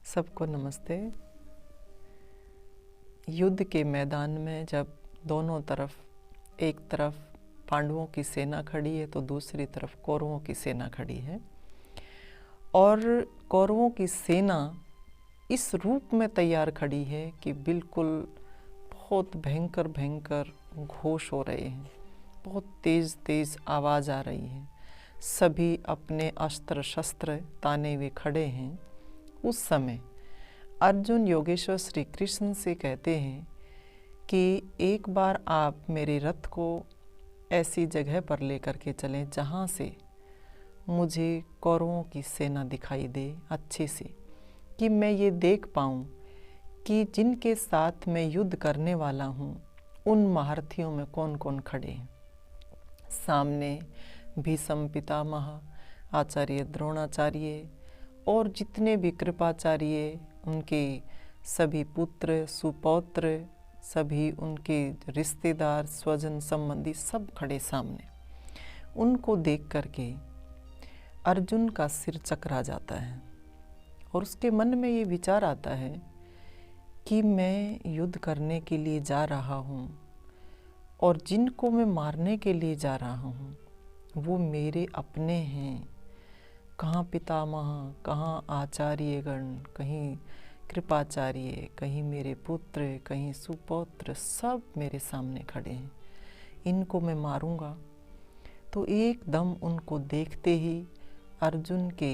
सबको नमस्ते। युद्ध के मैदान में जब दोनों तरफ, एक तरफ पांडवों की सेना खड़ी है तो दूसरी तरफ कौरवों की सेना खड़ी है, और कौरवों की सेना इस रूप में तैयार खड़ी है कि बिल्कुल बहुत भयंकर भयंकर घोष हो रहे हैं, बहुत तेज़ तेज़ आवाज़ आ रही है, सभी अपने अस्त्र शस्त्र ताने हुए खड़े हैं। उस समय अर्जुन योगेश्वर श्री कृष्ण से कहते हैं कि एक बार आप मेरे रथ को ऐसी जगह पर लेकर के चलें जहाँ से मुझे कौरवों की सेना दिखाई दे अच्छे से, कि मैं ये देख पाऊँ कि जिनके साथ मैं युद्ध करने वाला हूँ उन महारथियों में कौन कौन खड़े हैं। सामने भीष्म पितामह, आचार्य द्रोणाचार्य और जितने भी कृपाचार्य, उनके सभी पुत्र सुपौत्र, सभी उनके रिश्तेदार स्वजन संबंधी सब खड़े सामने। उनको देख करके अर्जुन का सिर चकरा जाता है और उसके मन में ये विचार आता है कि मैं युद्ध करने के लिए जा रहा हूँ और जिनको मैं मारने के लिए जा रहा हूँ वो मेरे अपने हैं। कहाँ पितामह, कहाँ आचार्यगण, कहीं कृपाचार्य, कहीं मेरे पुत्र, कहीं सुपौत्र, सब मेरे सामने खड़े हैं। इनको मैं मारूंगा। तो एकदम उनको देखते ही अर्जुन के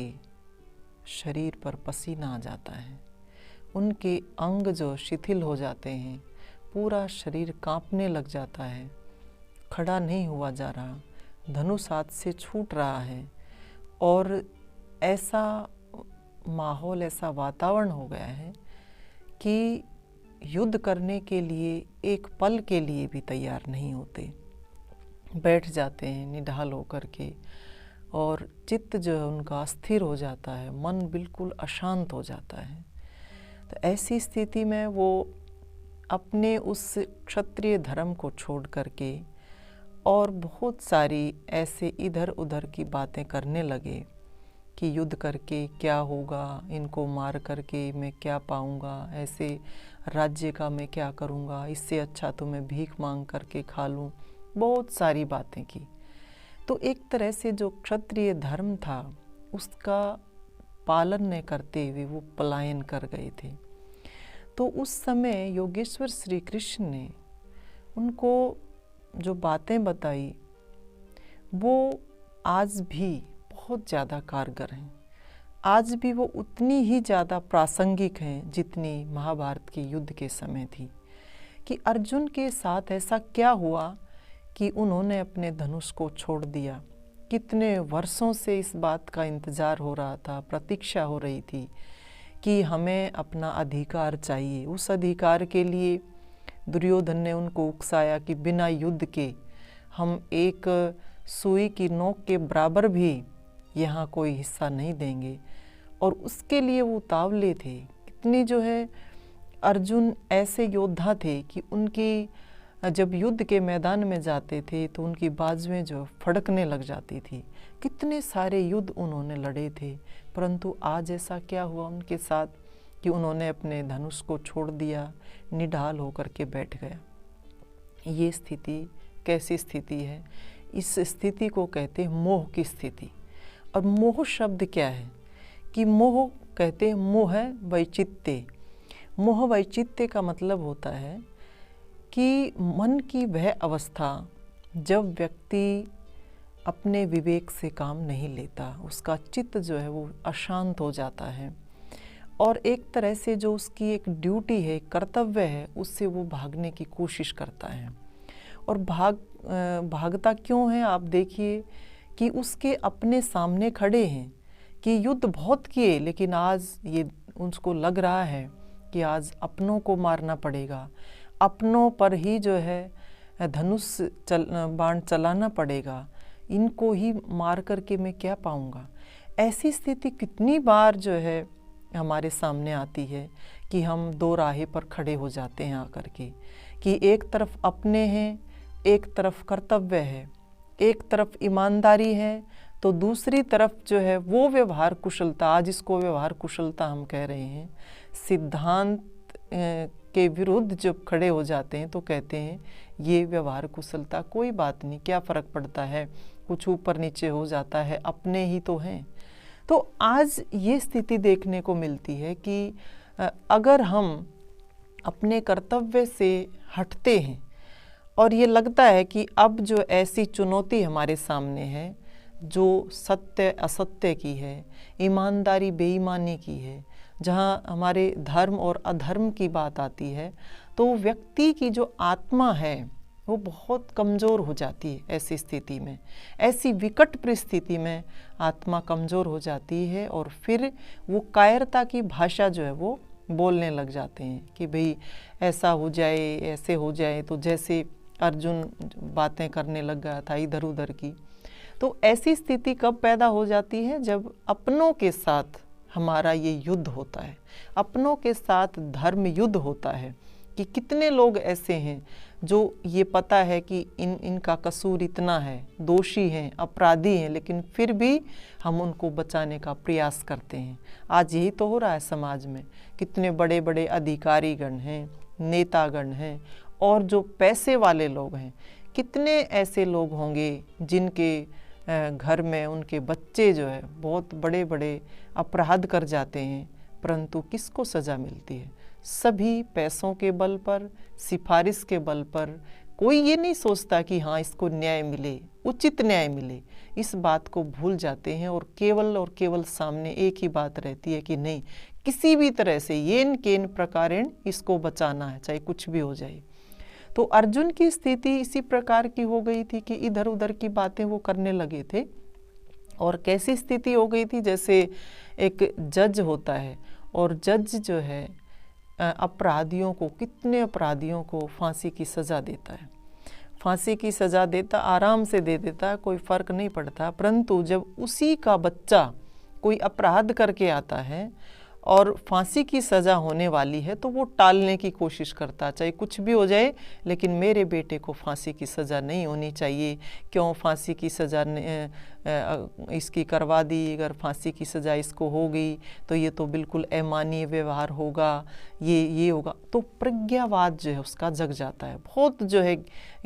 शरीर पर पसीना आ जाता है, उनके अंग जो शिथिल हो जाते हैं, पूरा शरीर कांपने लग जाता है, खड़ा नहीं हुआ जा रहा, धनुष हाथ से छूट रहा है और ऐसा माहौल, ऐसा वातावरण हो गया है कि युद्ध करने के लिए एक पल के लिए भी तैयार नहीं होते, बैठ जाते हैं निढाल होकर के, और चित्त जो है उनका अस्थिर हो जाता है, मन बिल्कुल अशांत हो जाता है। तो ऐसी स्थिति में वो अपने उस क्षत्रिय धर्म को छोड़ करके और बहुत सारी ऐसे इधर उधर की बातें करने लगे कि युद्ध करके क्या होगा, इनको मार करके मैं क्या पाऊंगा, ऐसे राज्य का मैं क्या करूंगा, इससे अच्छा तो मैं भीख मांग करके खा लूं। बहुत सारी बातें की। तो एक तरह से जो क्षत्रिय धर्म था उसका पालन न करते हुए वो पलायन कर गए थे। तो उस समय योगेश्वर श्री कृष्ण ने उनको जो बातें बताई वो आज भी बहुत ज़्यादा कारगर हैं, आज भी वो उतनी ही ज़्यादा प्रासंगिक हैं जितनी महाभारत के युद्ध के समय थी। कि अर्जुन के साथ ऐसा क्या हुआ कि उन्होंने अपने धनुष को छोड़ दिया। कितने वर्षों से इस बात का इंतज़ार हो रहा था, प्रतीक्षा हो रही थी कि हमें अपना अधिकार चाहिए। उस अधिकार के लिए दुर्योधन ने उनको उकसाया कि बिना युद्ध के हम एक सुई की नोक के बराबर भी यहाँ कोई हिस्सा नहीं देंगे, और उसके लिए वो उतावले थे। कितनी जो है अर्जुन ऐसे योद्धा थे कि उनकी जब युद्ध के मैदान में जाते थे तो उनकी बाजुएं जो फड़कने लग जाती थी। कितने सारे युद्ध उन्होंने लड़े थे, परंतु आज ऐसा क्या हुआ उनके साथ कि उन्होंने अपने धनुष को छोड़ दिया, निढाल होकर के बैठ गया। ये स्थिति कैसी स्थिति है? इस स्थिति को कहते हैं मोह की स्थिति। और मोह शब्द क्या है कि मोह कहते हैं मोह वैचित्य। मोह वैचित्य का मतलब होता है कि मन की वह अवस्था जब व्यक्ति अपने विवेक से काम नहीं लेता, उसका चित्त जो है वो अशांत हो जाता है और एक तरह से जो उसकी एक ड्यूटी है, कर्तव्य है, उससे वो भागने की कोशिश करता है। और भागता क्यों है? आप देखिए कि उसके अपने सामने खड़े हैं कि युद्ध बहुत किए, लेकिन आज ये उसको लग रहा है कि आज अपनों को मारना पड़ेगा, अपनों पर ही जो है धनुष बाण चलाना पड़ेगा, इनको ही मार करके मैं क्या पाऊंगा। ऐसी स्थिति कितनी बार जो है हमारे सामने आती है कि हम दो राहे पर खड़े हो जाते हैं आकर के, कि एक तरफ अपने हैं, एक तरफ कर्तव्य है, एक तरफ ईमानदारी है तो दूसरी तरफ जो है वो व्यवहार कुशलता, आज इसको व्यवहार कुशलता हम कह रहे हैं, सिद्धांत के विरुद्ध जब खड़े हो जाते हैं तो कहते हैं ये व्यवहार कुशलता, कोई बात नहीं, क्या फ़र्क पड़ता है, कुछ ऊपर नीचे हो जाता है, अपने ही तो हैं। तो आज ये स्थिति देखने को मिलती है कि अगर हम अपने कर्तव्य से हटते हैं और ये लगता है कि अब जो ऐसी चुनौती हमारे सामने है जो सत्य असत्य की है, ईमानदारी बेईमानी की है, जहाँ हमारे धर्म और अधर्म की बात आती है, तो व्यक्ति की जो आत्मा है वो बहुत कमज़ोर हो जाती है। ऐसी स्थिति में, ऐसी विकट परिस्थिति में आत्मा कमज़ोर हो जाती है और फिर वो कायरता की भाषा जो है वो बोलने लग जाते हैं कि भाई ऐसा हो जाए, ऐसे हो जाए। तो जैसे अर्जुन बातें करने लग गया था इधर उधर की। तो ऐसी स्थिति कब पैदा हो जाती है? जब अपनों के साथ हमारा ये युद्ध होता है, अपनों के साथ धर्म युद्ध होता है कि कितने लोग ऐसे हैं जो ये पता है कि इनका कसूर इतना है, दोषी हैं, अपराधी हैं, लेकिन फिर भी हम उनको बचाने का प्रयास करते हैं। आज यही तो हो रहा है समाज में। कितने बड़े बड़े अधिकारीगण हैं, नेतागण हैं और जो पैसे वाले लोग हैं, कितने ऐसे लोग होंगे जिनके घर में उनके बच्चे जो है बहुत बड़े बड़े अपराध कर जाते हैं, परंतु किसको सज़ा मिलती है? सभी पैसों के बल पर, सिफारिश के बल पर। कोई ये नहीं सोचता कि हाँ इसको न्याय मिले, उचित न्याय मिले। इस बात को भूल जाते हैं और केवल सामने एक ही बात रहती है कि नहीं, किसी भी तरह से येन केन प्रकारेण इसको बचाना है, चाहे कुछ भी हो जाए। तो अर्जुन की स्थिति इसी प्रकार की हो गई थी कि इधर उधर की बातें वो करने लगे थे। और कैसी स्थिति हो गई थी? जैसे एक जज होता है और जज जो है अपराधियों को, कितने अपराधियों को फांसी की सज़ा देता है। फांसी की सज़ा देता, आराम से दे देता, कोई फ़र्क नहीं पड़ता। परंतु जब उसी का बच्चा कोई अपराध करके आता है और फांसी की सज़ा होने वाली है तो वो टालने की कोशिश करता, चाहे कुछ भी हो जाए, लेकिन मेरे बेटे को फांसी की सज़ा नहीं होनी चाहिए। क्यों फांसी की सज़ा इसकी करवा दी? अगर फांसी की सज़ा इसको हो गई तो ये तो बिल्कुल अमानवीय व्यवहार होगा, ये होगा। तो प्रज्ञावाद जो है उसका जग जाता है, बहुत जो है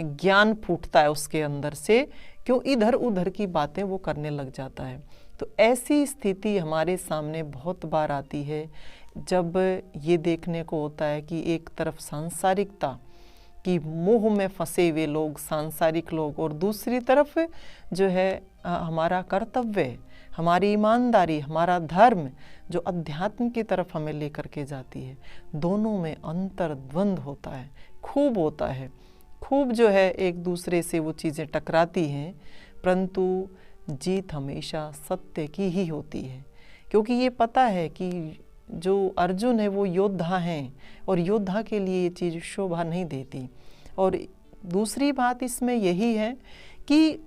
ज्ञान फूटता है उसके अंदर से। क्यों? इधर उधर की बातें वो करने लग जाता है। तो ऐसी स्थिति हमारे सामने बहुत बार आती है जब ये देखने को होता है कि एक तरफ सांसारिकता की मोह में फंसे हुए लोग, सांसारिक लोग, और दूसरी तरफ जो है हमारा कर्तव्य, हमारी ईमानदारी, हमारा धर्म जो अध्यात्म की तरफ हमें लेकर के जाती है। दोनों में अंतर द्वंद्व होता है, खूब होता है, खूब जो है एक दूसरे से वो चीज़ें टकराती हैं, परंतु जीत हमेशा सत्य की ही होती है। क्योंकि ये पता है कि जो अर्जुन है वो योद्धा हैं और योद्धा के लिए ये चीज़ शोभा नहीं देती। और दूसरी बात इसमें यही है कि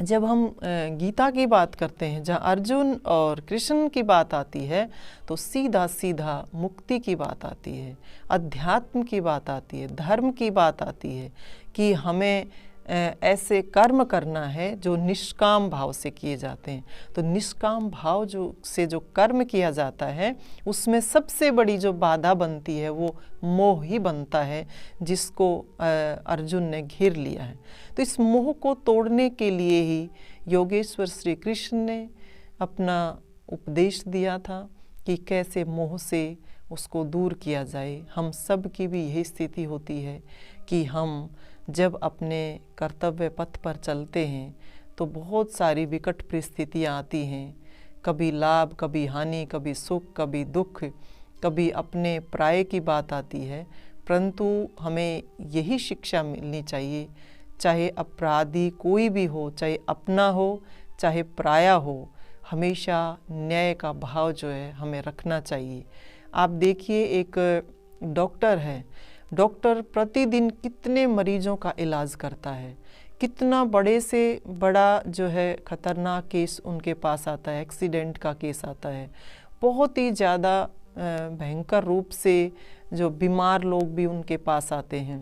जब हम गीता की बात करते हैं, जहाँ अर्जुन और कृष्ण की बात आती है, तो सीधा सीधा मुक्ति की बात आती है, अध्यात्म की बात आती है, धर्म की बात आती है कि हमें ऐसे कर्म करना है जो निष्काम भाव से किए जाते हैं। तो निष्काम भाव से जो कर्म किया जाता है उसमें सबसे बड़ी जो बाधा बनती है वो मोह ही बनता है, जिसको अर्जुन ने घेर लिया है। तो इस मोह को तोड़ने के लिए ही योगेश्वर श्री कृष्ण ने अपना उपदेश दिया था कि कैसे मोह से उसको दूर किया जाए। हम सब की भी यही स्थिति होती है कि हम जब अपने कर्तव्य पथ पर चलते हैं तो बहुत सारी विकट परिस्थितियाँ आती हैं, कभी लाभ, कभी हानि, कभी सुख, कभी दुख, कभी अपने पराये की बात आती है। परंतु हमें यही शिक्षा मिलनी चाहिए, चाहे अपराधी कोई भी हो, चाहे अपना हो चाहे पराया हो, हमेशा न्याय का भाव जो है हमें रखना चाहिए। आप देखिए, एक डॉक्टर है, डॉक्टर प्रतिदिन कितने मरीजों का इलाज करता है, कितना बड़े से बड़ा जो है ख़तरनाक केस उनके पास आता है, एक्सीडेंट का केस आता है, बहुत ही ज़्यादा भयंकर रूप से जो बीमार लोग भी उनके पास आते हैं।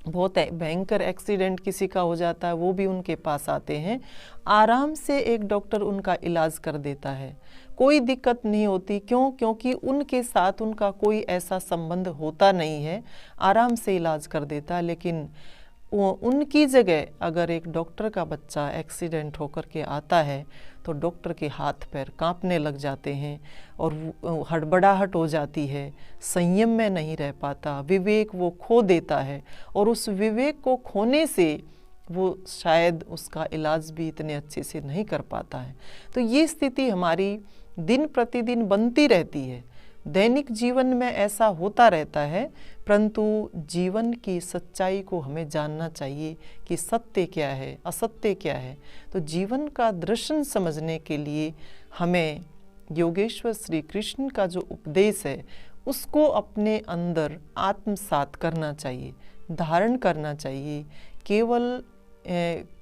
बहुत भयंकर एक्सीडेंट किसी का हो जाता है, वो भी उनके पास आते हैं। आराम से एक डॉक्टर उनका इलाज कर देता है, कोई दिक्कत नहीं होती। क्यों? क्योंकि उनके साथ उनका कोई ऐसा संबंध होता नहीं है, आराम से इलाज कर देता है। लेकिन उनकी जगह अगर एक डॉक्टर का बच्चा एक्सीडेंट होकर के आता है तो डॉक्टर के हाथ पैर कांपने लग जाते हैं और हड़बड़ाहट हो जाती है, संयम में नहीं रह पाता, विवेक वो खो देता है और उस विवेक को खोने से वो शायद उसका इलाज भी इतने अच्छे से नहीं कर पाता है। तो ये स्थिति हमारी दिन प्रतिदिन बनती रहती है, दैनिक जीवन में ऐसा होता रहता है। परंतु जीवन की सच्चाई को हमें जानना चाहिए कि सत्य क्या है, असत्य क्या है। तो जीवन का दर्शन समझने के लिए हमें योगेश्वर श्री कृष्ण का जो उपदेश है उसको अपने अंदर आत्मसात करना चाहिए, धारण करना चाहिए। केवल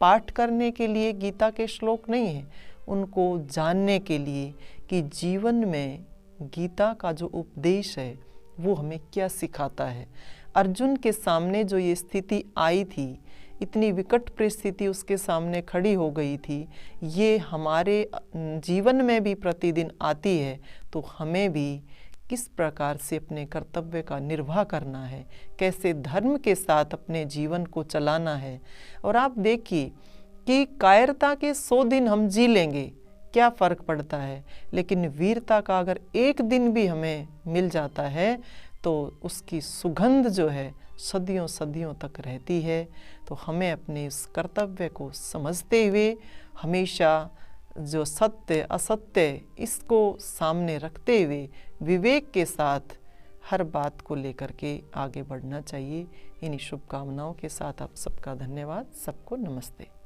पाठ करने के लिए गीता के श्लोक नहीं है, उनको जानने के लिए कि जीवन में गीता का जो उपदेश है वो हमें क्या सिखाता है। अर्जुन के सामने जो ये स्थिति आई थी, इतनी विकट परिस्थिति उसके सामने खड़ी हो गई थी, ये हमारे जीवन में भी प्रतिदिन आती है। तो हमें भी किस प्रकार से अपने कर्तव्य का निर्वाह करना है, कैसे धर्म के साथ अपने जीवन को चलाना है। और आप देखिए कि कायरता के 100 दिन हम जी लेंगे, क्या फ़र्क पड़ता है, लेकिन वीरता का अगर एक दिन भी हमें मिल जाता है तो उसकी सुगंध जो है सदियों सदियों तक रहती है। तो हमें अपने इस कर्तव्य को समझते हुए हमेशा जो सत्य असत्य इसको सामने रखते हुए विवेक के साथ हर बात को लेकर के आगे बढ़ना चाहिए। इन्हीं शुभकामनाओं के साथ आप सबका धन्यवाद। सबको नमस्ते।